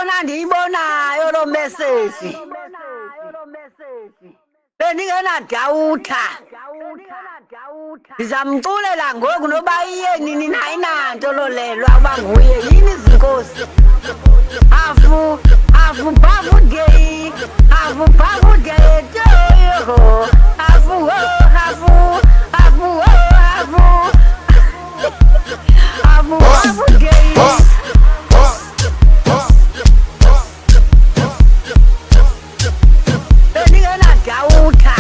khona ndiyibonayo lo message bendingenadawutha ndizamculela ngoku noba iye nini na ayinanto lo lelwa uba nguye yini zinkosi hafu bhafu day hafu bhafu day toyo hafu ho hafu ho hafu bhafu day bendingenadawutha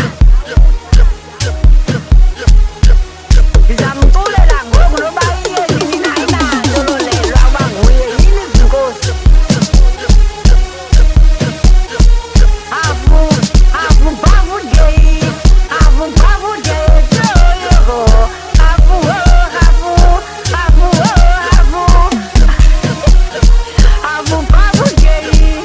ndizamculela ngoku noba iye nini na ayinanto lo lelwa uba nguye yini zinkosi hafu bhafu day hafu bhafu day toyo hafu ho hafu ho hafu bhafu day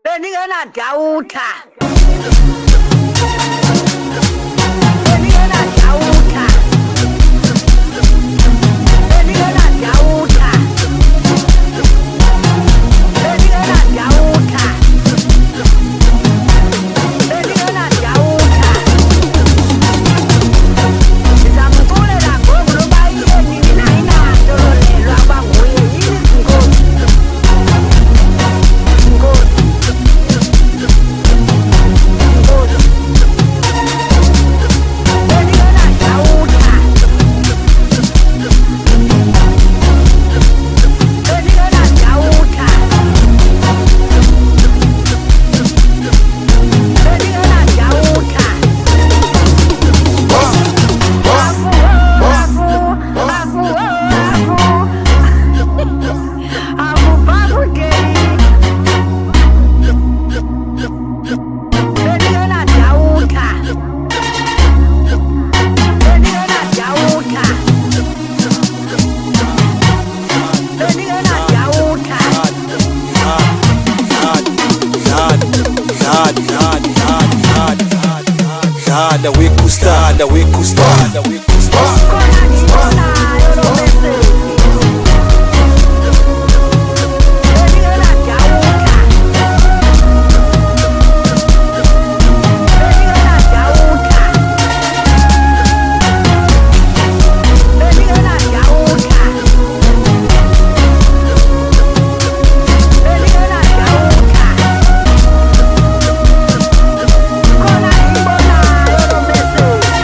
Bendingenadawutha bendingenadawutha bendingenadawutha bendingenadawutha bendingenadawutha ndizamculela ngoku noba iye nini na ayinanto lo lelwa uba nguye yini zinkosi Dada we kusta khona ndiyibonayo lo message bendingenadawutha bendingenadawutha khona ndiyibonayo lo message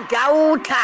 dauta